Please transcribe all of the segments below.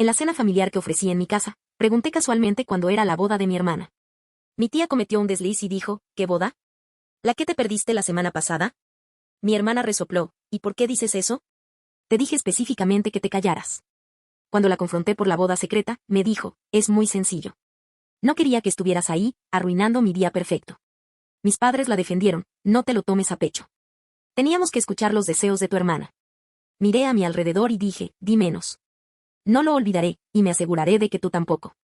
En la cena familiar que ofrecí en mi casa, pregunté casualmente cuándo era la boda de mi hermana. Mi tía cometió un desliz y dijo, ¿qué boda? ¿La que te perdiste la semana pasada? Mi hermana resopló, ¿y por qué dices eso? Te dije específicamente que te callaras. Cuando la confronté por la boda secreta, me dijo, es muy sencillo. No quería que estuvieras ahí, arruinando mi día perfecto. Mis padres la defendieron, no te lo tomes a pecho. Teníamos que escuchar los deseos de tu hermana. Miré a mi alrededor y dije, di menos. No lo olvidaré, y me aseguraré de que tú tampoco.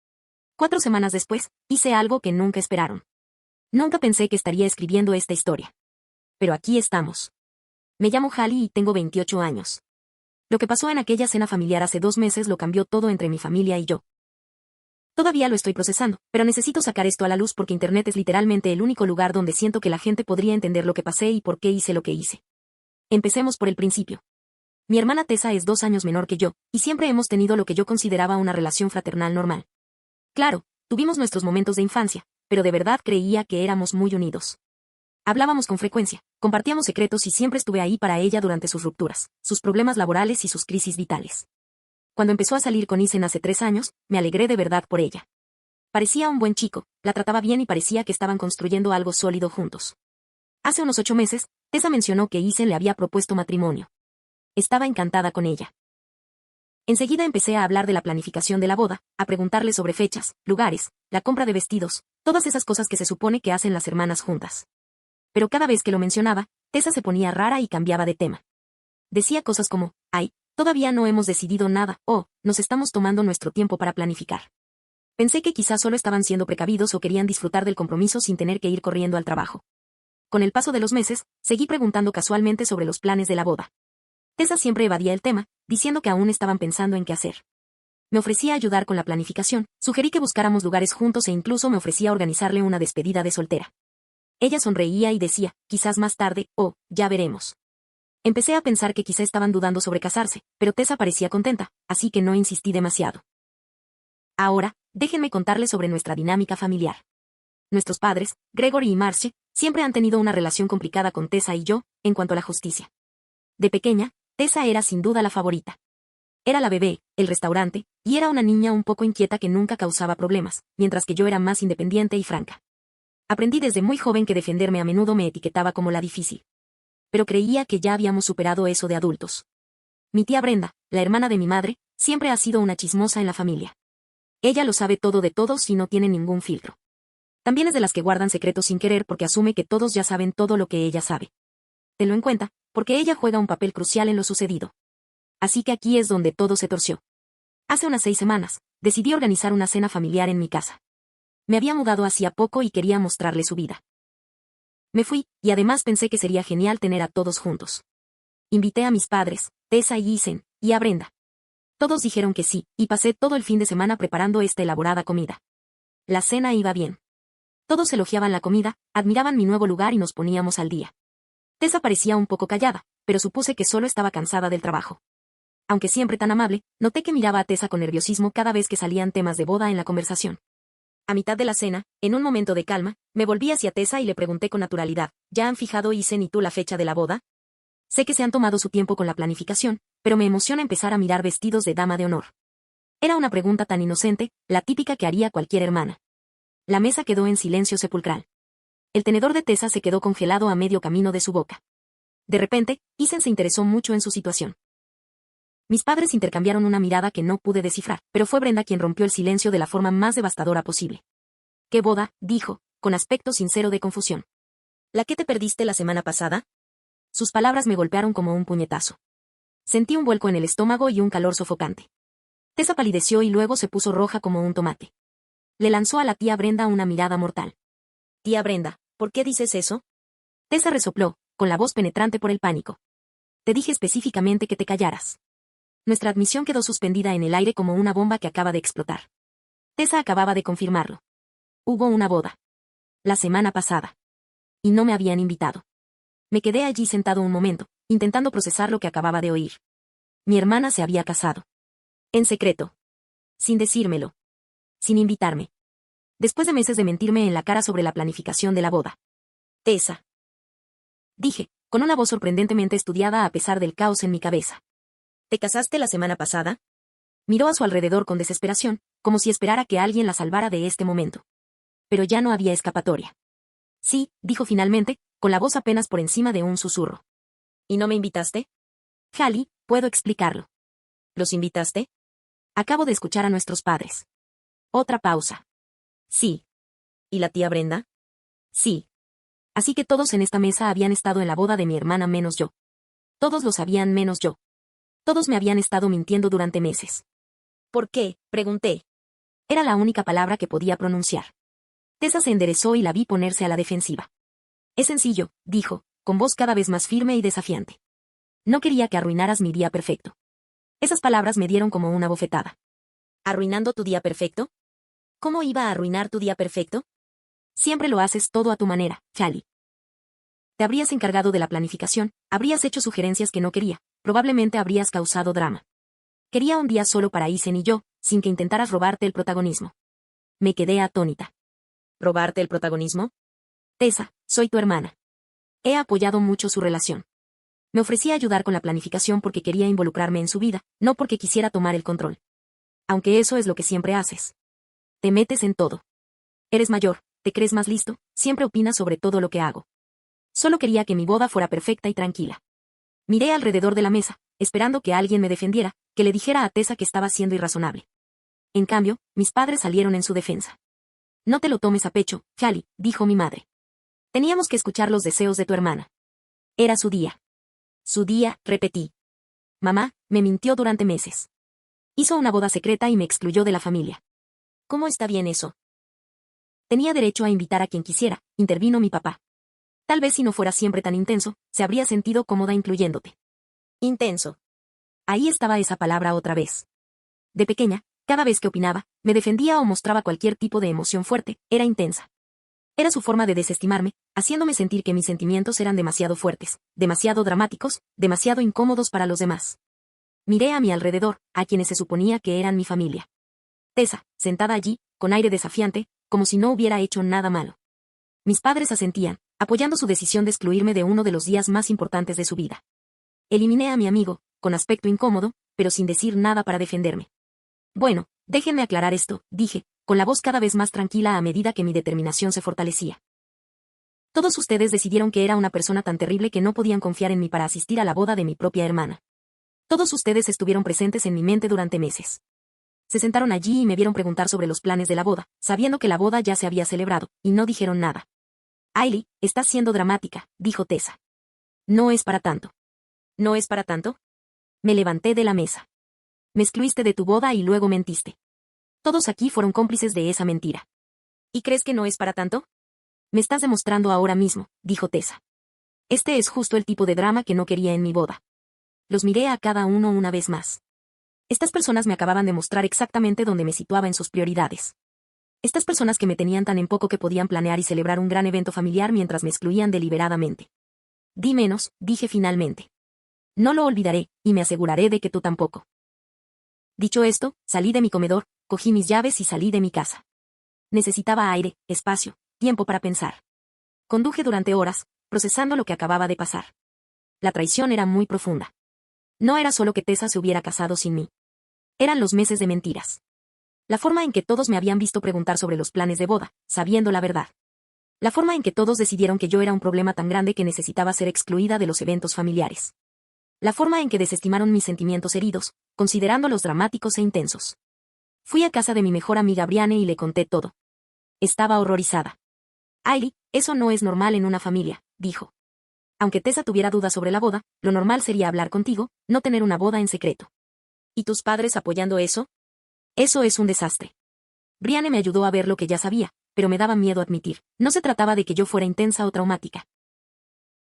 4 semanas después, hice algo que nunca esperaron. Nunca pensé que estaría escribiendo esta historia. Pero aquí estamos. Me llamo Hallie y tengo 28 años. Lo que pasó en aquella cena familiar hace 2 meses lo cambió todo entre mi familia y yo. Todavía lo estoy procesando, pero necesito sacar esto a la luz porque Internet es literalmente el único lugar donde siento que la gente podría entender lo que pasé y por qué hice lo que hice. Empecemos por el principio. Mi hermana Tessa es 2 años menor que yo, y siempre hemos tenido lo que yo consideraba una relación fraternal normal. Claro, tuvimos nuestros momentos de infancia, pero de verdad creía que éramos muy unidos. Hablábamos con frecuencia, compartíamos secretos y siempre estuve ahí para ella durante sus rupturas, sus problemas laborales y sus crisis vitales. Cuando empezó a salir con Isen hace 3 años, me alegré de verdad por ella. Parecía un buen chico, la trataba bien y parecía que estaban construyendo algo sólido juntos. Hace unos 8 meses, Tessa mencionó que Isen le había propuesto matrimonio. Estaba encantada con ella. Enseguida empecé a hablar de la planificación de la boda, a preguntarle sobre fechas, lugares, la compra de vestidos, todas esas cosas que se supone que hacen las hermanas juntas. Pero cada vez que lo mencionaba, Tessa se ponía rara y cambiaba de tema. Decía cosas como, ay, todavía no hemos decidido nada, o, nos estamos tomando nuestro tiempo para planificar. Pensé que quizás solo estaban siendo precavidos o querían disfrutar del compromiso sin tener que ir corriendo al trabajo. Con el paso de los meses, seguí preguntando casualmente sobre los planes de la boda. Tessa siempre evadía el tema, diciendo que aún estaban pensando en qué hacer. Me ofrecía ayudar con la planificación, sugerí que buscáramos lugares juntos e incluso me ofrecía organizarle una despedida de soltera. Ella sonreía y decía, quizás más tarde, o, ya veremos. Empecé a pensar que quizá estaban dudando sobre casarse, pero Tessa parecía contenta, así que no insistí demasiado. Ahora, déjenme contarles sobre nuestra dinámica familiar. Nuestros padres, Gregory y Marcie, siempre han tenido una relación complicada con Tessa y yo, en cuanto a la justicia. De pequeña, Tessa era sin duda la favorita. Era la bebé, el restaurante, y era una niña un poco inquieta que nunca causaba problemas, mientras que yo era más independiente y franca. Aprendí desde muy joven que defenderme a menudo me etiquetaba como la difícil. Pero creía que ya habíamos superado eso de adultos. Mi tía Brenda, la hermana de mi madre, siempre ha sido una chismosa en la familia. Ella lo sabe todo de todos y no tiene ningún filtro. También es de las que guardan secretos sin querer porque asume que todos ya saben todo lo que ella sabe. Tenlo en cuenta, porque ella juega un papel crucial en lo sucedido. Así que aquí es donde todo se torció. Hace unas 6 semanas, decidí organizar una cena familiar en mi casa. Me había mudado hacía poco y quería mostrarle su vida. Me fui, y además pensé que sería genial tener a todos juntos. Invité a mis padres, Tessa y Isen, y a Brenda. Todos dijeron que sí, y pasé todo el fin de semana preparando esta elaborada comida. La cena iba bien. Todos elogiaban la comida, admiraban mi nuevo lugar y nos poníamos al día. Tessa parecía un poco callada, pero supuse que solo estaba cansada del trabajo. Aunque siempre tan amable, noté que miraba a Tessa con nerviosismo cada vez que salían temas de boda en la conversación. A mitad de la cena, en un momento de calma, me volví hacia Tessa y le pregunté con naturalidad, ¿ya han fijado Isen y tú la fecha de la boda? Sé que se han tomado su tiempo con la planificación, pero me emociona empezar a mirar vestidos de dama de honor. Era una pregunta tan inocente, la típica que haría cualquier hermana. La mesa quedó en silencio sepulcral. El tenedor de Tessa se quedó congelado a medio camino de su boca. De repente, Isen se interesó mucho en su situación. Mis padres intercambiaron una mirada que no pude descifrar, pero fue Brenda quien rompió el silencio de la forma más devastadora posible. ¿Qué boda?, dijo, con aspecto sincero de confusión. ¿La que te perdiste la semana pasada? Sus palabras me golpearon como un puñetazo. Sentí un vuelco en el estómago y un calor sofocante. Tessa palideció y luego se puso roja como un tomate. Le lanzó a la tía Brenda una mirada mortal. Tía Brenda, ¿por qué dices eso? Tessa resopló, con la voz penetrante por el pánico. Te dije específicamente que te callaras. Nuestra admisión quedó suspendida en el aire como una bomba que acaba de explotar. Tessa acababa de confirmarlo. Hubo una boda. La semana pasada. Y no me habían invitado. Me quedé allí sentado un momento, intentando procesar lo que acababa de oír. Mi hermana se había casado. En secreto. Sin decírmelo. Sin invitarme. Después de meses de mentirme en la cara sobre la planificación de la boda. Tessa. Dije, con una voz sorprendentemente estudiada a pesar del caos en mi cabeza. ¿Te casaste la semana pasada? Miró a su alrededor con desesperación, como si esperara que alguien la salvara de este momento. Pero ya no había escapatoria. Sí, dijo finalmente, con la voz apenas por encima de un susurro. ¿Y no me invitaste? Hallie, puedo explicarlo. ¿Los invitaste? Acabo de escuchar a nuestros padres. Otra pausa. Sí. ¿Y la tía Brenda? Sí. Así que todos en esta mesa habían estado en la boda de mi hermana menos yo. Todos lo sabían menos yo. Todos me habían estado mintiendo durante meses. ¿Por qué?, pregunté. Era la única palabra que podía pronunciar. Tessa se enderezó y la vi ponerse a la defensiva. Es sencillo, dijo, con voz cada vez más firme y desafiante. No quería que arruinaras mi día perfecto. Esas palabras me dieron como una bofetada. ¿Arruinando tu día perfecto? ¿Cómo iba a arruinar tu día perfecto? Siempre lo haces todo a tu manera, Hallie. Te habrías encargado de la planificación, habrías hecho sugerencias que no quería, probablemente habrías causado drama. Quería un día solo para Isen y yo, sin que intentaras robarte el protagonismo. Me quedé atónita. ¿Robarte el protagonismo? Tessa, soy tu hermana. He apoyado mucho su relación. Me ofrecí a ayudar con la planificación porque quería involucrarme en su vida, no porque quisiera tomar el control. Aunque eso es lo que siempre haces. Te metes en todo. Eres mayor, te crees más listo, siempre opinas sobre todo lo que hago. Solo quería que mi boda fuera perfecta y tranquila. Miré alrededor de la mesa, esperando que alguien me defendiera, que le dijera a Tessa que estaba siendo irrazonable. En cambio, mis padres salieron en su defensa. No te lo tomes a pecho, Hallie, dijo mi madre. Teníamos que escuchar los deseos de tu hermana. Era su día. Su día, repetí. Mamá, me mintió durante meses. Hizo una boda secreta y me excluyó de la familia. ¿Cómo está bien eso? Tenía derecho a invitar a quien quisiera, intervino mi papá. Tal vez si no fuera siempre tan intenso, se habría sentido cómoda incluyéndote. Intenso. Ahí estaba esa palabra otra vez. De pequeña, cada vez que opinaba, me defendía o mostraba cualquier tipo de emoción fuerte, era intensa. Era su forma de desestimarme, haciéndome sentir que mis sentimientos eran demasiado fuertes, demasiado dramáticos, demasiado incómodos para los demás. Miré a mi alrededor, a quienes se suponía que eran mi familia. Tessa, sentada allí, con aire desafiante, como si no hubiera hecho nada malo. Mis padres asentían, apoyando su decisión de excluirme de uno de los días más importantes de su vida. Eliminé a mi amigo, con aspecto incómodo, pero sin decir nada para defenderme. Bueno, déjenme aclarar esto, dije, con la voz cada vez más tranquila a medida que mi determinación se fortalecía. Todos ustedes decidieron que era una persona tan terrible que no podían confiar en mí para asistir a la boda de mi propia hermana. Todos ustedes estuvieron presentes en mi mente durante meses. Se sentaron allí y me vieron preguntar sobre los planes de la boda, sabiendo que la boda ya se había celebrado, y no dijeron nada. Hailey, estás siendo dramática, dijo Tessa. No es para tanto. ¿No es para tanto? Me levanté de la mesa. Me excluiste de tu boda y luego mentiste. Todos aquí fueron cómplices de esa mentira. ¿Y crees que no es para tanto? Me estás demostrando ahora mismo, dijo Tessa. Este es justo el tipo de drama que no quería en mi boda. Los miré a cada uno una vez más. Estas personas me acababan de mostrar exactamente dónde me situaba en sus prioridades. Estas personas que me tenían tan en poco que podían planear y celebrar un gran evento familiar mientras me excluían deliberadamente. Di menos, dije finalmente. No lo olvidaré, y me aseguraré de que tú tampoco. Dicho esto, salí de mi comedor, cogí mis llaves y salí de mi casa. Necesitaba aire, espacio, tiempo para pensar. Conduje durante horas, procesando lo que acababa de pasar. La traición era muy profunda. No era solo que Tessa se hubiera casado sin mí. Eran los meses de mentiras. La forma en que todos me habían visto preguntar sobre los planes de boda, sabiendo la verdad. La forma en que todos decidieron que yo era un problema tan grande que necesitaba ser excluida de los eventos familiares. La forma en que desestimaron mis sentimientos heridos, considerándolos dramáticos e intensos. Fui a casa de mi mejor amiga Brianne y le conté todo. Estaba horrorizada. Hailey, eso no es normal en una familia, dijo. Aunque Tessa tuviera dudas sobre la boda, lo normal sería hablar contigo, no tener una boda en secreto. ¿Y tus padres apoyando eso? Eso es un desastre. Brianne me ayudó a ver lo que ya sabía, pero me daba miedo admitir. No se trataba de que yo fuera intensa o traumática.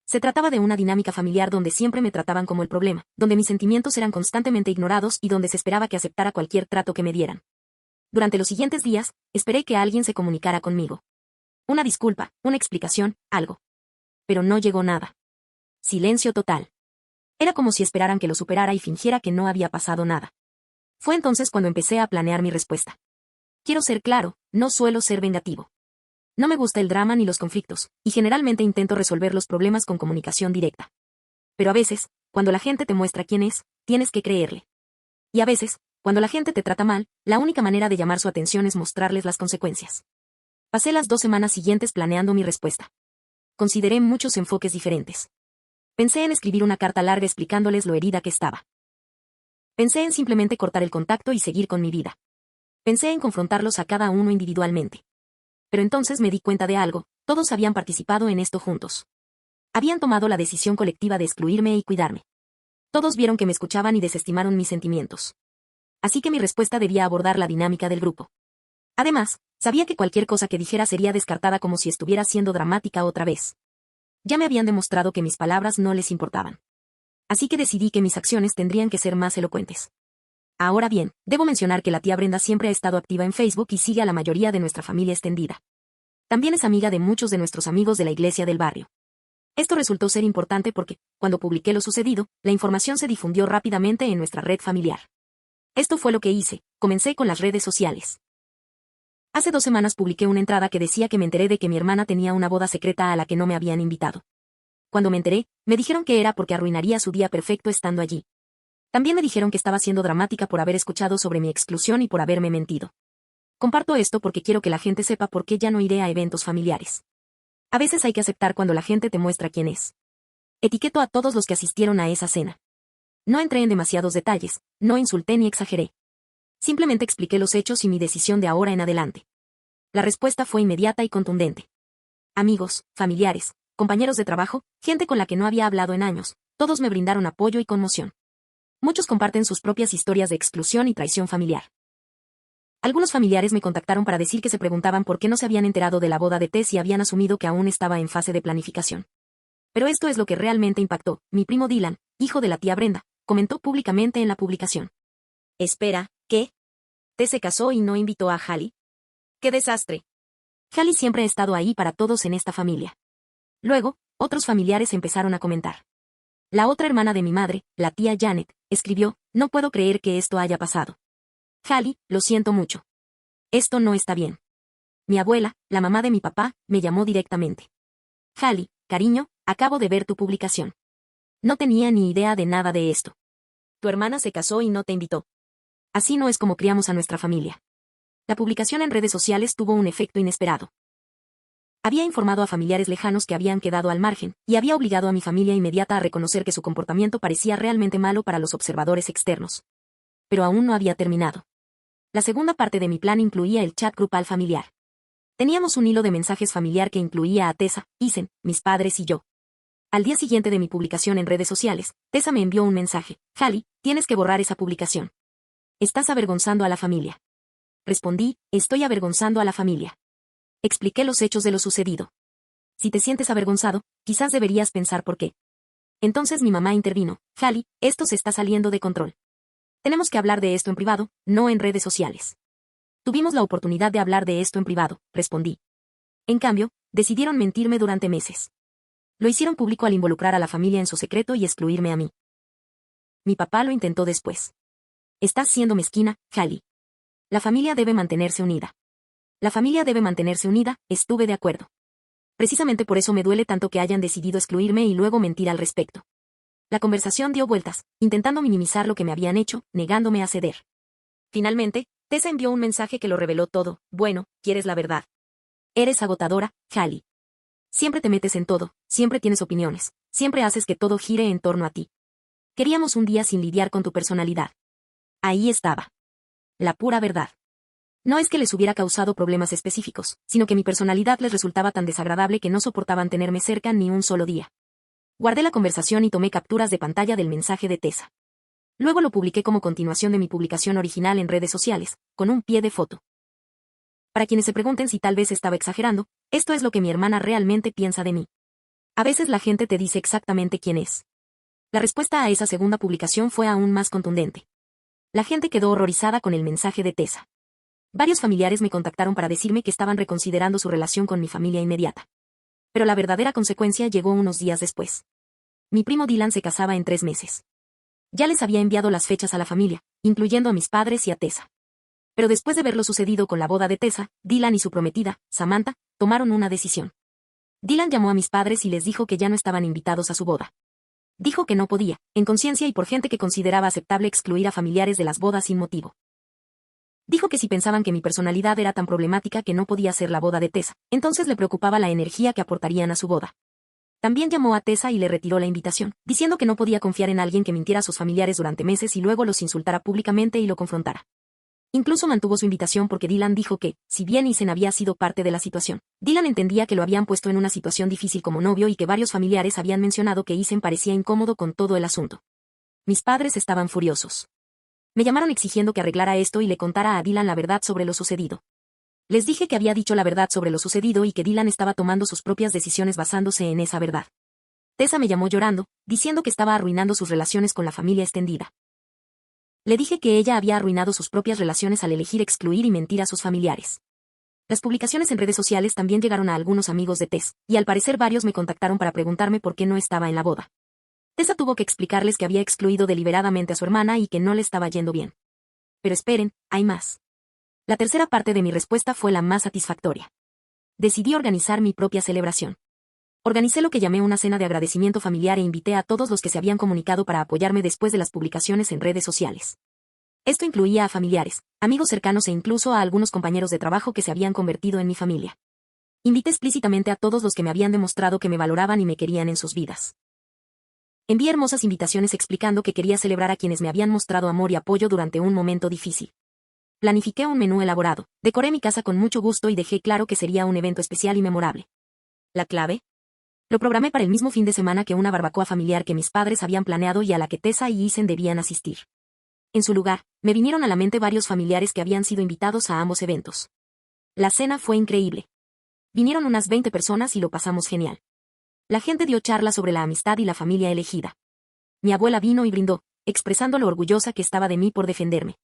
Se trataba de una dinámica familiar donde siempre me trataban como el problema, donde mis sentimientos eran constantemente ignorados y donde se esperaba que aceptara cualquier trato que me dieran. Durante los siguientes días, esperé que alguien se comunicara conmigo. Una disculpa, una explicación, algo. Pero no llegó nada. Silencio total. Era como si esperaran que lo superara y fingiera que no había pasado nada. Fue entonces cuando empecé a planear mi respuesta. Quiero ser claro, no suelo ser vengativo. No me gusta el drama ni los conflictos, y generalmente intento resolver los problemas con comunicación directa. Pero a veces, cuando la gente te muestra quién es, tienes que creerle. Y a veces, Cuando la gente te trata mal, la única manera de llamar su atención es mostrarles las consecuencias. Pasé las 2 semanas siguientes planeando mi respuesta. Consideré muchos enfoques diferentes. Pensé en escribir una carta larga explicándoles lo herida que estaba. Pensé en simplemente cortar el contacto y seguir con mi vida. Pensé en confrontarlos a cada uno individualmente. Pero entonces me di cuenta de algo, todos habían participado en esto juntos. Habían tomado la decisión colectiva de excluirme y cuidarme. Todos vieron que me escuchaban y desestimaron mis sentimientos. Así que mi respuesta debía abordar la dinámica del grupo. Además, sabía que cualquier cosa que dijera sería descartada como si estuviera siendo dramática otra vez. Ya me habían demostrado que mis palabras no les importaban. Así que decidí que mis acciones tendrían que ser más elocuentes. Ahora bien, debo mencionar que la tía Brenda siempre ha estado activa en Facebook y sigue a la mayoría de nuestra familia extendida. También es amiga de muchos de nuestros amigos de la iglesia del barrio. Esto resultó ser importante porque, cuando publiqué lo sucedido, la información se difundió rápidamente en nuestra red familiar. Esto fue lo que hice, comencé con las redes sociales. Hace 2 semanas publiqué una entrada que decía que me enteré de que mi hermana tenía una boda secreta a la que no me habían invitado. Cuando me enteré, me dijeron que era porque arruinaría su día perfecto estando allí. También me dijeron que estaba siendo dramática por haber escuchado sobre mi exclusión y por haberme mentido. Comparto esto porque quiero que la gente sepa por qué ya no iré a eventos familiares. A veces hay que aceptar cuando la gente te muestra quién es. Etiqueto a todos los que asistieron a esa cena. No entré en demasiados detalles, no insulté ni exageré. Simplemente expliqué los hechos y mi decisión de ahora en adelante. La respuesta fue inmediata y contundente. Amigos, familiares, compañeros de trabajo, gente con la que no había hablado en años, todos me brindaron apoyo y conmoción. Muchos comparten sus propias historias de exclusión y traición familiar. Algunos familiares me contactaron para decir que se preguntaban por qué no se habían enterado de la boda de Tess y habían asumido que aún estaba en fase de planificación. Pero esto es lo que realmente impactó. Mi primo Dylan, hijo de la tía Brenda, comentó públicamente en la publicación. Espera, ¿qué? ¿Tess se casó y no invitó a Hallie? ¡Qué desastre! Hallie siempre ha estado ahí para todos en esta familia. Luego, otros familiares empezaron a comentar. La otra hermana de mi madre, la tía Janet, escribió, no puedo creer que esto haya pasado. Hallie, lo siento mucho. Esto no está bien. Mi abuela, la mamá de mi papá, me llamó directamente. Hallie, cariño, acabo de ver tu publicación. No tenía ni idea de nada de esto. Tu hermana se casó y no te invitó. Así no es como criamos a nuestra familia. La publicación en redes sociales tuvo un efecto inesperado. Había informado a familiares lejanos que habían quedado al margen, y había obligado a mi familia inmediata a reconocer que su comportamiento parecía realmente malo para los observadores externos. Pero aún no había terminado. La segunda parte de mi plan incluía el chat grupal familiar. Teníamos un hilo de mensajes familiar que incluía a Tessa, Isen, mis padres y yo. Al día siguiente de mi publicación en redes sociales, Tessa me envió un mensaje. Hallie, tienes que borrar esa publicación. Estás avergonzando a la familia. Respondí, estoy avergonzando a la familia. Expliqué los hechos de lo sucedido. Si te sientes avergonzado, quizás deberías pensar por qué. Entonces mi mamá intervino. Hallie, esto se está saliendo de control. Tenemos que hablar de esto en privado, no en redes sociales. Tuvimos la oportunidad de hablar de esto en privado, respondí. En cambio, decidieron mentirme durante meses. Lo hicieron público al involucrar a la familia en su secreto y excluirme a mí. Mi papá lo intentó después. Estás siendo mezquina, Hallie. La familia debe mantenerse unida. La familia debe mantenerse unida, estuve de acuerdo. Precisamente por eso me duele tanto que hayan decidido excluirme y luego mentir al respecto. La conversación dio vueltas, intentando minimizar lo que me habían hecho, negándome a ceder. Finalmente, Tessa envió un mensaje que lo reveló todo. Bueno, ¿quieres la verdad? Eres agotadora, Hallie. Siempre te metes en todo, siempre tienes opiniones, siempre haces que todo gire en torno a ti. Queríamos un día sin lidiar con tu personalidad. Ahí estaba. La pura verdad. No es que les hubiera causado problemas específicos, sino que mi personalidad les resultaba tan desagradable que no soportaban tenerme cerca ni un solo día. Guardé la conversación y tomé capturas de pantalla del mensaje de Tessa. Luego lo publiqué como continuación de mi publicación original en redes sociales, con un pie de foto. Para quienes se pregunten si tal vez estaba exagerando, esto es lo que mi hermana realmente piensa de mí. A veces la gente te dice exactamente quién es. La respuesta a esa segunda publicación fue aún más contundente. La gente quedó horrorizada con el mensaje de Tessa. Varios familiares me contactaron para decirme que estaban reconsiderando su relación con mi familia inmediata. Pero la verdadera consecuencia llegó unos días después. Mi primo Dylan se casaba en 3 meses. Ya les había enviado las fechas a la familia, incluyendo a mis padres y a Tessa. Pero después de ver lo sucedido con la boda de Tessa, Dylan y su prometida, Samantha, tomaron una decisión. Dylan llamó a mis padres y les dijo que ya no estaban invitados a su boda. Dijo que no podía, en conciencia y por gente que consideraba aceptable excluir a familiares de las bodas sin motivo. Dijo que si pensaban que mi personalidad era tan problemática que no podía ser la boda de Tessa, entonces le preocupaba la energía que aportarían a su boda. También llamó a Tessa y le retiró la invitación, diciendo que no podía confiar en alguien que mintiera a sus familiares durante meses y luego los insultara públicamente y lo confrontara. Incluso mantuvo su invitación porque Dylan dijo que, si bien Isen había sido parte de la situación, Dylan entendía que lo habían puesto en una situación difícil como novio y que varios familiares habían mencionado que Isen parecía incómodo con todo el asunto. Mis padres estaban furiosos. Me llamaron exigiendo que arreglara esto y le contara a Dylan la verdad sobre lo sucedido. Les dije que había dicho la verdad sobre lo sucedido y que Dylan estaba tomando sus propias decisiones basándose en esa verdad. Tessa me llamó llorando, diciendo que estaba arruinando sus relaciones con la familia extendida. Le dije que ella había arruinado sus propias relaciones al elegir excluir y mentir a sus familiares. Las publicaciones en redes sociales también llegaron a algunos amigos de Tess, y al parecer varios me contactaron para preguntarme por qué no estaba en la boda. Tessa tuvo que explicarles que había excluido deliberadamente a su hermana y que no le estaba yendo bien. Pero esperen, hay más. La tercera parte de mi respuesta fue la más satisfactoria. Decidí organizar mi propia celebración. Organicé lo que llamé una cena de agradecimiento familiar e invité a todos los que se habían comunicado para apoyarme después de las publicaciones en redes sociales. Esto incluía a familiares, amigos cercanos e incluso a algunos compañeros de trabajo que se habían convertido en mi familia. Invité explícitamente a todos los que me habían demostrado que me valoraban y me querían en sus vidas. Envié hermosas invitaciones explicando que quería celebrar a quienes me habían mostrado amor y apoyo durante un momento difícil. Planifiqué un menú elaborado, decoré mi casa con mucho gusto y dejé claro que sería un evento especial y memorable. ¿La clave? Lo programé para el mismo fin de semana que una barbacoa familiar que mis padres habían planeado y a la que Tessa y Isen debían asistir. En su lugar, me vinieron a la mente varios familiares que habían sido invitados a ambos eventos. La cena fue increíble. Vinieron unas 20 personas y lo pasamos genial. La gente dio charlas sobre la amistad y la familia elegida. Mi abuela vino y brindó, expresando lo orgullosa que estaba de mí por defenderme.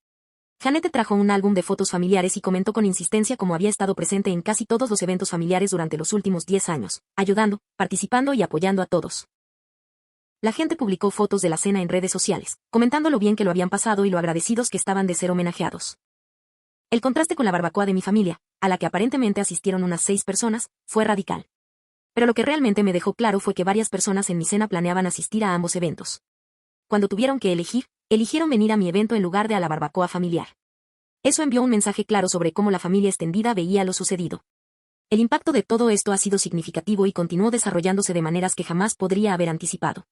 Janette trajo un álbum de fotos familiares y comentó con insistencia cómo había estado presente en casi todos los eventos familiares durante los últimos 10 años, ayudando, participando y apoyando a todos. La gente publicó fotos de la cena en redes sociales, comentando lo bien que lo habían pasado y lo agradecidos que estaban de ser homenajeados. El contraste con la barbacoa de mi familia, a la que aparentemente asistieron unas 6 personas, fue radical. Pero lo que realmente me dejó claro fue que varias personas en mi cena planeaban asistir a ambos eventos. Cuando tuvieron que elegir, eligieron venir a mi evento en lugar de a la barbacoa familiar. Eso envió un mensaje claro sobre cómo la familia extendida veía lo sucedido. El impacto de todo esto ha sido significativo y continuó desarrollándose de maneras que jamás podría haber anticipado.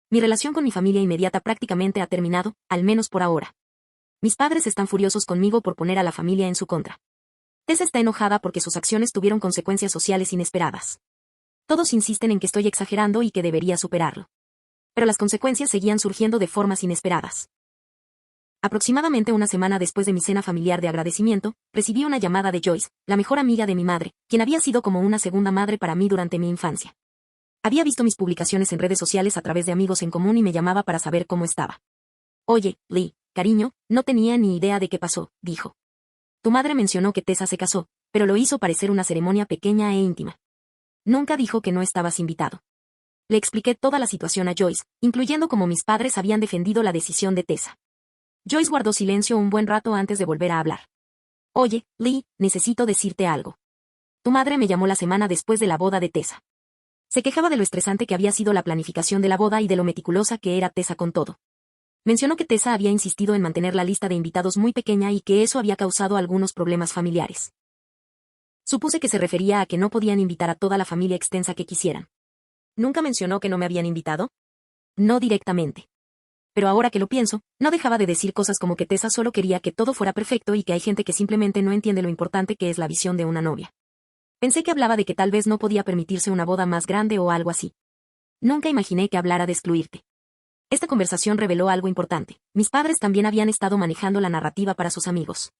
Mi relación con mi familia inmediata prácticamente ha terminado, al menos por ahora. Mis padres están furiosos conmigo por poner a la familia en su contra. Tessa está enojada porque sus acciones tuvieron consecuencias sociales inesperadas. Todos insisten en que estoy exagerando y que debería superarlo. Pero las consecuencias seguían surgiendo de formas inesperadas. Aproximadamente una semana después de mi cena familiar de agradecimiento, recibí una llamada de Joyce, la mejor amiga de mi madre, quien había sido como una segunda madre para mí durante mi infancia. Había visto mis publicaciones en redes sociales a través de amigos en común y me llamaba para saber cómo estaba. Oye, Lee, cariño, no tenía ni idea de qué pasó, dijo. Tu madre mencionó que Tessa se casó, pero lo hizo parecer una ceremonia pequeña e íntima. Nunca dijo que no estabas invitado. Le expliqué toda la situación a Joyce, incluyendo cómo mis padres habían defendido la decisión de Tessa. Joyce guardó silencio un buen rato antes de volver a hablar. Oye, Lee, necesito decirte algo. Tu madre me llamó la semana después de la boda de Tessa. Se quejaba de lo estresante que había sido la planificación de la boda y de lo meticulosa que era Tessa con todo. Mencionó que Tessa había insistido en mantener la lista de invitados muy pequeña y que eso había causado algunos problemas familiares. Supuse que se refería a que no podían invitar a toda la familia extensa que quisieran. ¿Nunca mencionó que no me habían invitado? No directamente. Pero ahora que lo pienso, no dejaba de decir cosas como que Tessa solo quería que todo fuera perfecto y que hay gente que simplemente no entiende lo importante que es la visión de una novia. Pensé que hablaba de que tal vez no podía permitirse una boda más grande o algo así. Nunca imaginé que hablara de excluirte. Esta conversación reveló algo importante. Mis padres también habían estado manejando la narrativa para sus amigos.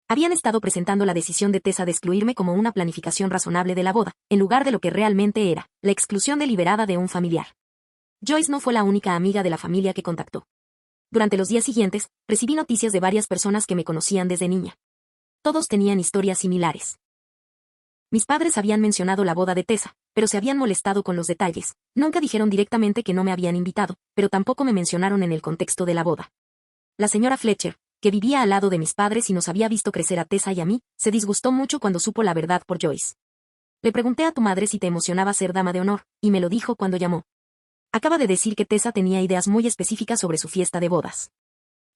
Habían estado presentando la decisión de Tessa de excluirme como una planificación razonable de la boda, en lugar de lo que realmente era, la exclusión deliberada de un familiar. Joyce no fue la única amiga de la familia que contactó. Durante los días siguientes, recibí noticias de varias personas que me conocían desde niña. Todos tenían historias similares. Mis padres habían mencionado la boda de Tessa, pero se habían molestado con los detalles. Nunca dijeron directamente que no me habían invitado, pero tampoco me mencionaron en el contexto de la boda. La señora Fletcher, que vivía al lado de mis padres y nos había visto crecer a Tessa y a mí, se disgustó mucho cuando supo la verdad por Joyce. Le pregunté a tu madre si te emocionaba ser dama de honor, y me lo dijo cuando llamó. Acaba de decir que Tessa tenía ideas muy específicas sobre su fiesta de bodas.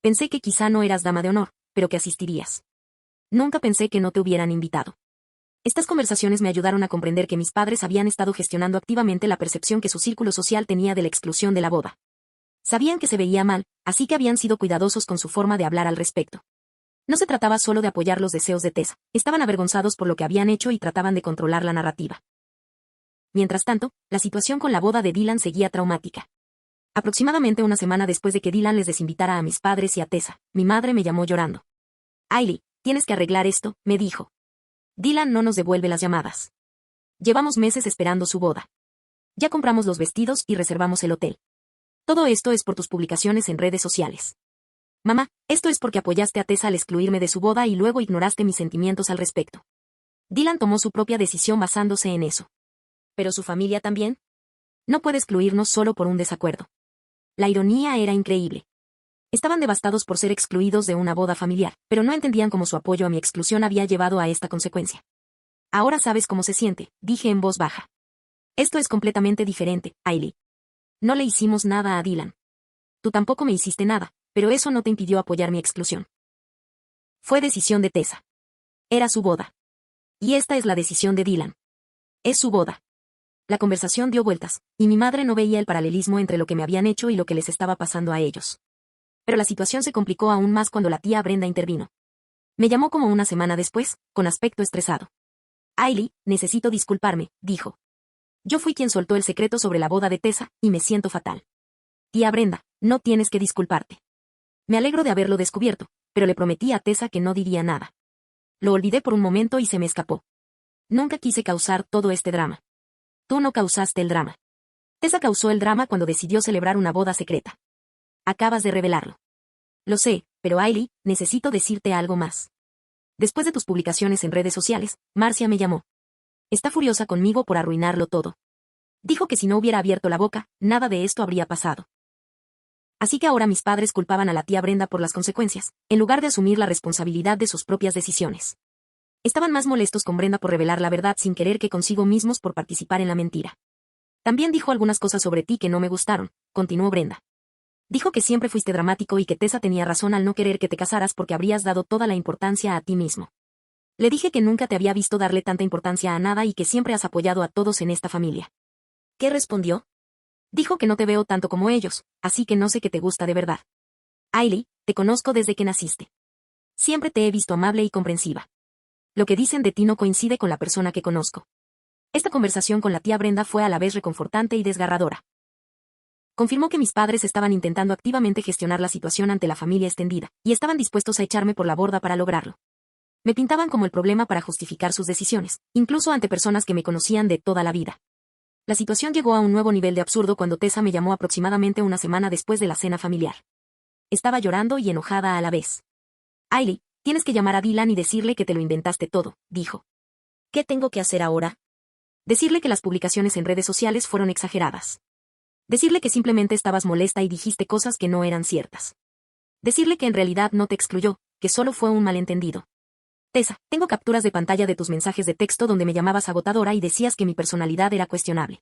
Pensé que quizá no eras dama de honor, pero que asistirías. Nunca pensé que no te hubieran invitado. Estas conversaciones me ayudaron a comprender que mis padres habían estado gestionando activamente la percepción que su círculo social tenía de la exclusión de la boda. Sabían que se veía mal, así que habían sido cuidadosos con su forma de hablar al respecto. No se trataba solo de apoyar los deseos de Tessa, estaban avergonzados por lo que habían hecho y trataban de controlar la narrativa. Mientras tanto, la situación con la boda de Dylan seguía traumática. Aproximadamente una semana después de que Dylan les desinvitara a mis padres y a Tessa, mi madre me llamó llorando. Hailey, tienes que arreglar esto, me dijo. Dylan no nos devuelve las llamadas. Llevamos meses esperando su boda. Ya compramos los vestidos y reservamos el hotel. Todo esto es por tus publicaciones en redes sociales. Mamá, esto es porque apoyaste a Tessa al excluirme de su boda y luego ignoraste mis sentimientos al respecto. Dylan tomó su propia decisión basándose en eso. ¿Pero su familia también? No puede excluirnos solo por un desacuerdo. La ironía era increíble. Estaban devastados por ser excluidos de una boda familiar, pero no entendían cómo su apoyo a mi exclusión había llevado a esta consecuencia. Ahora sabes cómo se siente, dije en voz baja. Esto es completamente diferente, Hailey. No le hicimos nada a Dylan. Tú tampoco me hiciste nada, pero eso no te impidió apoyar mi exclusión. Fue decisión de Tessa. Era su boda. Y esta es la decisión de Dylan. Es su boda. La conversación dio vueltas, y mi madre no veía el paralelismo entre lo que me habían hecho y lo que les estaba pasando a ellos. Pero la situación se complicó aún más cuando la tía Brenda intervino. Me llamó como una semana después, con aspecto estresado. Hailey, necesito disculparme, dijo. Yo fui quien soltó el secreto sobre la boda de Tessa, y me siento fatal. Tía Brenda, no tienes que disculparte. Me alegro de haberlo descubierto, pero le prometí a Tessa que no diría nada. Lo olvidé por un momento y se me escapó. Nunca quise causar todo este drama. Tú no causaste el drama. Tessa causó el drama cuando decidió celebrar una boda secreta. Acabas de revelarlo. Lo sé, pero Hailey, necesito decirte algo más. Después de tus publicaciones en redes sociales, Marcia me llamó. Está furiosa conmigo por arruinarlo todo. Dijo que si no hubiera abierto la boca, nada de esto habría pasado. Así que ahora mis padres culpaban a la tía Brenda por las consecuencias, en lugar de asumir la responsabilidad de sus propias decisiones. Estaban más molestos con Brenda por revelar la verdad sin querer que consigo mismos por participar en la mentira. También dijo algunas cosas sobre ti que no me gustaron, continuó Brenda. Dijo que siempre fuiste dramático y que Tessa tenía razón al no querer que te casaras porque habrías dado toda la importancia a ti mismo. Le dije que nunca te había visto darle tanta importancia a nada y que siempre has apoyado a todos en esta familia. ¿Qué respondió? Dijo que no te veo tanto como ellos, así que no sé qué te gusta de verdad. Hailey, te conozco desde que naciste. Siempre te he visto amable y comprensiva. Lo que dicen de ti no coincide con la persona que conozco. Esta conversación con la tía Brenda fue a la vez reconfortante y desgarradora. Confirmó que mis padres estaban intentando activamente gestionar la situación ante la familia extendida, y estaban dispuestos a echarme por la borda para lograrlo. Me pintaban como el problema para justificar sus decisiones, incluso ante personas que me conocían de toda la vida. La situación llegó a un nuevo nivel de absurdo cuando Tessa me llamó aproximadamente una semana después de la cena familiar. Estaba llorando y enojada a la vez. Hailey, tienes que llamar a Dylan y decirle que te lo inventaste todo, dijo. ¿Qué tengo que hacer ahora? Decirle que las publicaciones en redes sociales fueron exageradas. Decirle que simplemente estabas molesta y dijiste cosas que no eran ciertas. Decirle que en realidad no te excluyó, que solo fue un malentendido. Tessa, tengo capturas de pantalla de tus mensajes de texto donde me llamabas agotadora y decías que mi personalidad era cuestionable.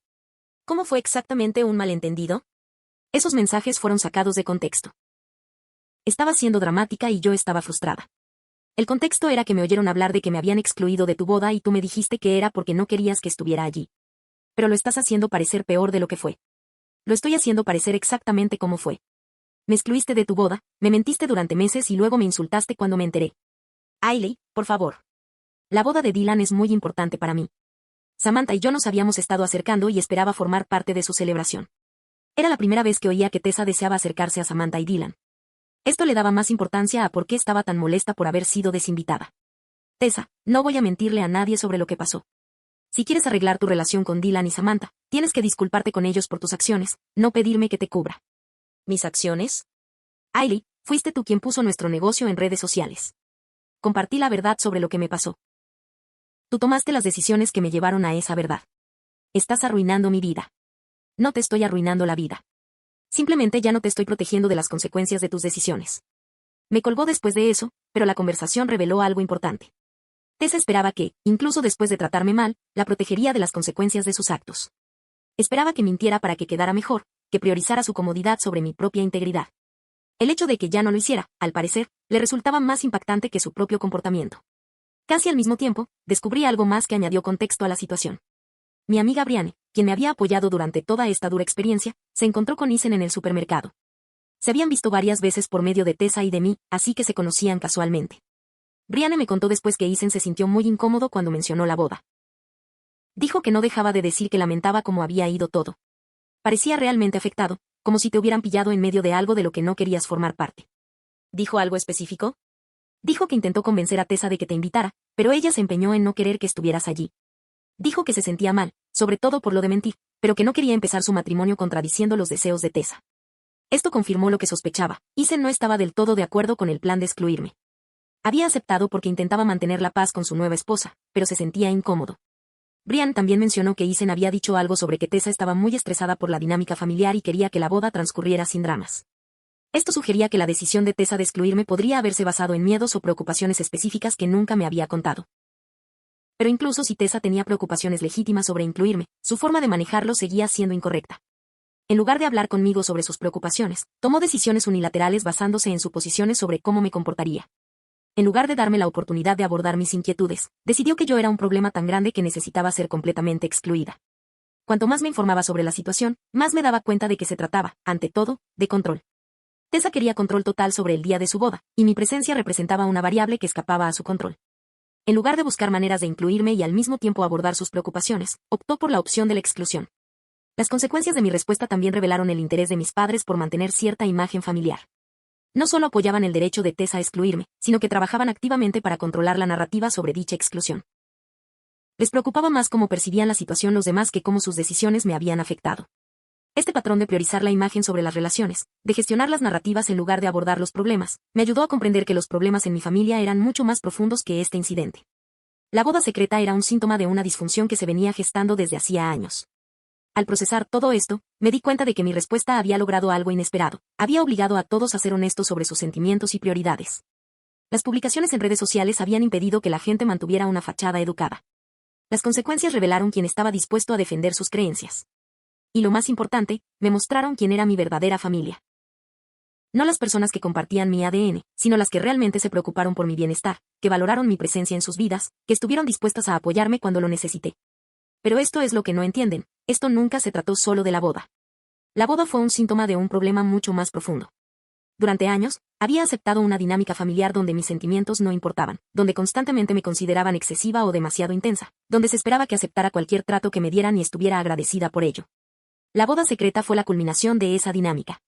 ¿Cómo fue exactamente un malentendido? Esos mensajes fueron sacados de contexto. Estabas siendo dramática y yo estaba frustrada. El contexto era que me oyeron hablar de que me habían excluido de tu boda y tú me dijiste que era porque no querías que estuviera allí. Pero lo estás haciendo parecer peor de lo que fue. Lo estoy haciendo parecer exactamente como fue. Me excluiste de tu boda, me mentiste durante meses y luego me insultaste cuando me enteré. Hailey, por favor. La boda de Dylan es muy importante para mí. Samantha y yo nos habíamos estado acercando y esperaba formar parte de su celebración. Era la primera vez que oía que Tessa deseaba acercarse a Samantha y Dylan. Esto le daba más importancia a por qué estaba tan molesta por haber sido desinvitada. Tessa, no voy a mentirle a nadie sobre lo que pasó. Si quieres arreglar tu relación con Dylan y Samantha, tienes que disculparte con ellos por tus acciones, no pedirme que te cubra. ¿Mis acciones? Hailey, fuiste tú quien puso nuestro negocio en redes sociales. Compartí la verdad sobre lo que me pasó. Tú tomaste las decisiones que me llevaron a esa verdad. Estás arruinando mi vida. No te estoy arruinando la vida. Simplemente ya no te estoy protegiendo de las consecuencias de tus decisiones. Me colgó después de eso, pero la conversación reveló algo importante. Tessa esperaba que, incluso después de tratarme mal, la protegería de las consecuencias de sus actos. Esperaba que mintiera para que quedara mejor, que priorizara su comodidad sobre mi propia integridad. El hecho de que ya no lo hiciera, al parecer, le resultaba más impactante que su propio comportamiento. Casi al mismo tiempo, descubrí algo más que añadió contexto a la situación. Mi amiga Brianne, quien me había apoyado durante toda esta dura experiencia, se encontró con Isen en el supermercado. Se habían visto varias veces por medio de Tessa y de mí, así que se conocían casualmente. Brianne me contó después que Isen se sintió muy incómodo cuando mencionó la boda. Dijo que no dejaba de decir que lamentaba cómo había ido todo. Parecía realmente afectado, como si te hubieran pillado en medio de algo de lo que no querías formar parte. ¿Dijo algo específico? Dijo que intentó convencer a Tessa de que te invitara, pero ella se empeñó en no querer que estuvieras allí. Dijo que se sentía mal, sobre todo por lo de mentir, pero que no quería empezar su matrimonio contradiciendo los deseos de Tessa. Esto confirmó lo que sospechaba. Isen no estaba del todo de acuerdo con el plan de excluirme. Había aceptado porque intentaba mantener la paz con su nueva esposa, pero se sentía incómodo. Brian también mencionó que Isen había dicho algo sobre que Tessa estaba muy estresada por la dinámica familiar y quería que la boda transcurriera sin dramas. Esto sugería que la decisión de Tessa de excluirme podría haberse basado en miedos o preocupaciones específicas que nunca me había contado. Pero incluso si Tessa tenía preocupaciones legítimas sobre incluirme, su forma de manejarlo seguía siendo incorrecta. En lugar de hablar conmigo sobre sus preocupaciones, tomó decisiones unilaterales basándose en suposiciones sobre cómo me comportaría. En lugar de darme la oportunidad de abordar mis inquietudes, decidió que yo era un problema tan grande que necesitaba ser completamente excluida. Cuanto más me informaba sobre la situación, más me daba cuenta de que se trataba, ante todo, de control. Tessa quería control total sobre el día de su boda, y mi presencia representaba una variable que escapaba a su control. En lugar de buscar maneras de incluirme y al mismo tiempo abordar sus preocupaciones, optó por la opción de la exclusión. Las consecuencias de mi respuesta también revelaron el interés de mis padres por mantener cierta imagen familiar. No solo apoyaban el derecho de Tessa a excluirme, sino que trabajaban activamente para controlar la narrativa sobre dicha exclusión. Les preocupaba más cómo percibían la situación los demás que cómo sus decisiones me habían afectado. Este patrón de priorizar la imagen sobre las relaciones, de gestionar las narrativas en lugar de abordar los problemas, me ayudó a comprender que los problemas en mi familia eran mucho más profundos que este incidente. La boda secreta era un síntoma de una disfunción que se venía gestando desde hacía años. Al procesar todo esto, me di cuenta de que mi respuesta había logrado algo inesperado. Había obligado a todos a ser honestos sobre sus sentimientos y prioridades. Las publicaciones en redes sociales habían impedido que la gente mantuviera una fachada educada. Las consecuencias revelaron quién estaba dispuesto a defender sus creencias. Y lo más importante, me mostraron quién era mi verdadera familia. No las personas que compartían mi ADN, sino las que realmente se preocuparon por mi bienestar, que valoraron mi presencia en sus vidas, que estuvieron dispuestas a apoyarme cuando lo necesité. Pero esto es lo que no entienden, esto nunca se trató solo de la boda. La boda fue un síntoma de un problema mucho más profundo. Durante años, había aceptado una dinámica familiar donde mis sentimientos no importaban, donde constantemente me consideraban excesiva o demasiado intensa, donde se esperaba que aceptara cualquier trato que me dieran y estuviera agradecida por ello. La boda secreta fue la culminación de esa dinámica.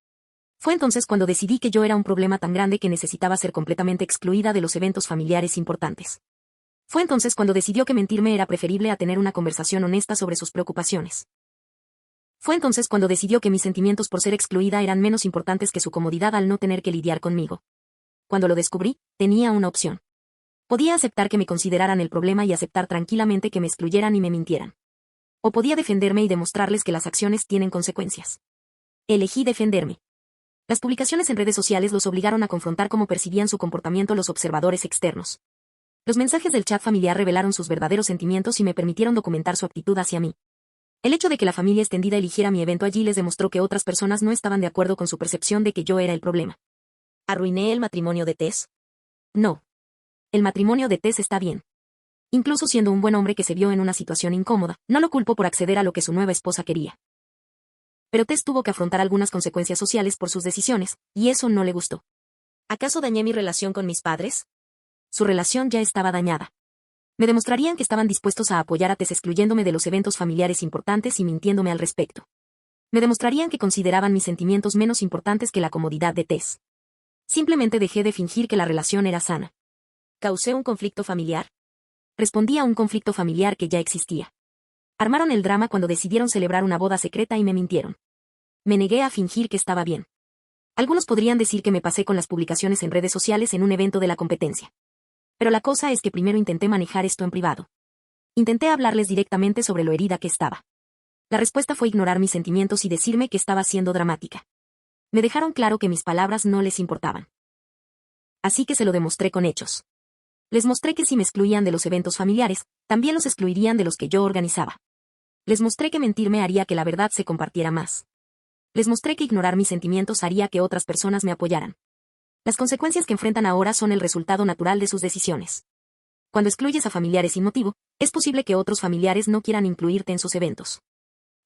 Fue entonces cuando decidí que yo era un problema tan grande que necesitaba ser completamente excluida de los eventos familiares importantes. Fue entonces cuando decidió que mentirme era preferible a tener una conversación honesta sobre sus preocupaciones. Fue entonces cuando decidió que mis sentimientos por ser excluida eran menos importantes que su comodidad al no tener que lidiar conmigo. Cuando lo descubrí, tenía una opción. Podía aceptar que me consideraran el problema y aceptar tranquilamente que me excluyeran y me mintieran. O podía defenderme y demostrarles que las acciones tienen consecuencias. Elegí defenderme. Las publicaciones en redes sociales los obligaron a confrontar cómo percibían su comportamiento los observadores externos. Los mensajes del chat familiar revelaron sus verdaderos sentimientos y me permitieron documentar su actitud hacia mí. El hecho de que la familia extendida eligiera mi evento allí les demostró que otras personas no estaban de acuerdo con su percepción de que yo era el problema. ¿Arruiné el matrimonio de Tess? No. El matrimonio de Tess está bien. Incluso siendo un buen hombre que se vio en una situación incómoda, no lo culpo por acceder a lo que su nueva esposa quería. Pero Tess tuvo que afrontar algunas consecuencias sociales por sus decisiones, y eso no le gustó. ¿Acaso dañé mi relación con mis padres? Su relación ya estaba dañada. Me demostrarían que estaban dispuestos a apoyar a Tess excluyéndome de los eventos familiares importantes y mintiéndome al respecto. Me demostrarían que consideraban mis sentimientos menos importantes que la comodidad de Tess. Simplemente dejé de fingir que la relación era sana. ¿Causé un conflicto familiar? Respondí a un conflicto familiar que ya existía. Armaron el drama cuando decidieron celebrar una boda secreta y me mintieron. Me negué a fingir que estaba bien. Algunos podrían decir que me pasé con las publicaciones en redes sociales en un evento de la competencia. Pero la cosa es que primero intenté manejar esto en privado. Intenté hablarles directamente sobre lo herida que estaba. La respuesta fue ignorar mis sentimientos y decirme que estaba siendo dramática. Me dejaron claro que mis palabras no les importaban. Así que se lo demostré con hechos. Les mostré que si me excluían de los eventos familiares, también los excluirían de los que yo organizaba. Les mostré que mentirme haría que la verdad se compartiera más. Les mostré que ignorar mis sentimientos haría que otras personas me apoyaran. Las consecuencias que enfrentan ahora son el resultado natural de sus decisiones. Cuando excluyes a familiares sin motivo, es posible que otros familiares no quieran incluirte en sus eventos.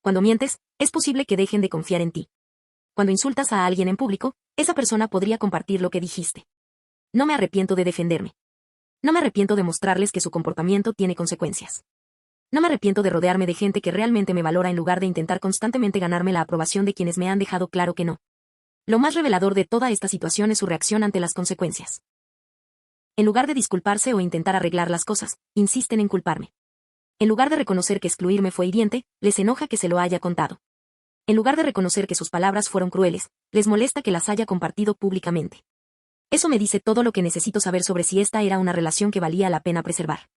Cuando mientes, es posible que dejen de confiar en ti. Cuando insultas a alguien en público, esa persona podría compartir lo que dijiste. No me arrepiento de defenderme. No me arrepiento de mostrarles que su comportamiento tiene consecuencias. No me arrepiento de rodearme de gente que realmente me valora en lugar de intentar constantemente ganarme la aprobación de quienes me han dejado claro que no. Lo más revelador de toda esta situación es su reacción ante las consecuencias. En lugar de disculparse o intentar arreglar las cosas, insisten en culparme. En lugar de reconocer que excluirme fue hiriente, les enoja que se lo haya contado. En lugar de reconocer que sus palabras fueron crueles, les molesta que las haya compartido públicamente. Eso me dice todo lo que necesito saber sobre si esta era una relación que valía la pena preservar.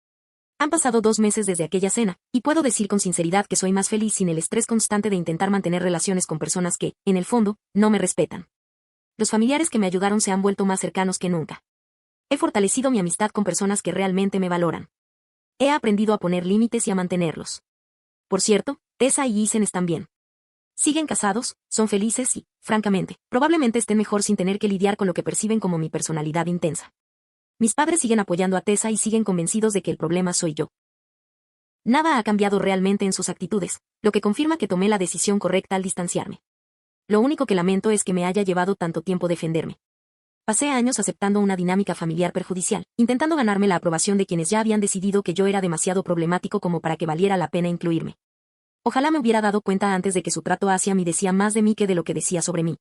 Han pasado 2 meses desde aquella cena, y puedo decir con sinceridad que soy más feliz sin el estrés constante de intentar mantener relaciones con personas que, en el fondo, no me respetan. Los familiares que me ayudaron se han vuelto más cercanos que nunca. He fortalecido mi amistad con personas que realmente me valoran. He aprendido a poner límites y a mantenerlos. Por cierto, Tessa y Isen están bien. Siguen casados, son felices y, francamente, probablemente estén mejor sin tener que lidiar con lo que perciben como mi personalidad intensa. Mis padres siguen apoyando a Tessa y siguen convencidos de que el problema soy yo. Nada ha cambiado realmente en sus actitudes, lo que confirma que tomé la decisión correcta al distanciarme. Lo único que lamento es que me haya llevado tanto tiempo defenderme. Pasé años aceptando una dinámica familiar perjudicial, intentando ganarme la aprobación de quienes ya habían decidido que yo era demasiado problemático como para que valiera la pena incluirme. Ojalá me hubiera dado cuenta antes de que su trato hacia mí decía más de mí que de lo que decía sobre mí.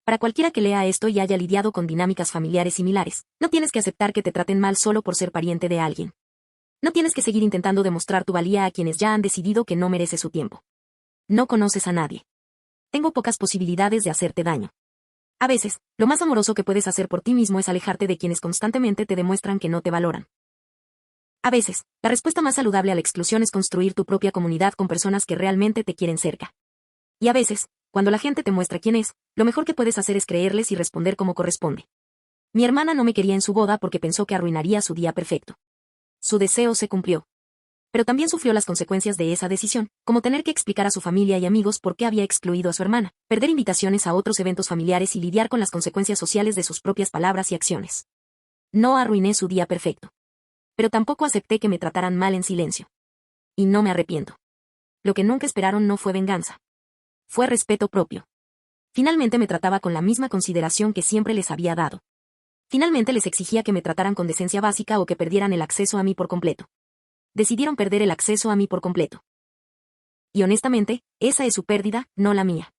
Para cualquiera que lea esto y haya lidiado con dinámicas familiares similares, no tienes que aceptar que te traten mal solo por ser pariente de alguien. No tienes que seguir intentando demostrar tu valía a quienes ya han decidido que no merece su tiempo. No conoces a nadie. Tengo pocas posibilidades de hacerte daño. A veces, lo más amoroso que puedes hacer por ti mismo es alejarte de quienes constantemente te demuestran que no te valoran. A veces, la respuesta más saludable a la exclusión es construir tu propia comunidad con personas que realmente te quieren cerca. Y a veces, cuando la gente te muestra quién es, lo mejor que puedes hacer es creerles y responder como corresponde. Mi hermana no me quería en su boda porque pensó que arruinaría su día perfecto. Su deseo se cumplió. Pero también sufrió las consecuencias de esa decisión, como tener que explicar a su familia y amigos por qué había excluido a su hermana, perder invitaciones a otros eventos familiares y lidiar con las consecuencias sociales de sus propias palabras y acciones. No arruiné su día perfecto. Pero tampoco acepté que me trataran mal en silencio. Y no me arrepiento. Lo que nunca esperaron no fue venganza. Fue respeto propio. Finalmente me trataba con la misma consideración que siempre les había dado. Finalmente les exigía que me trataran con decencia básica o que perdieran el acceso a mí por completo. Decidieron perder el acceso a mí por completo. Y honestamente, esa es su pérdida, no la mía.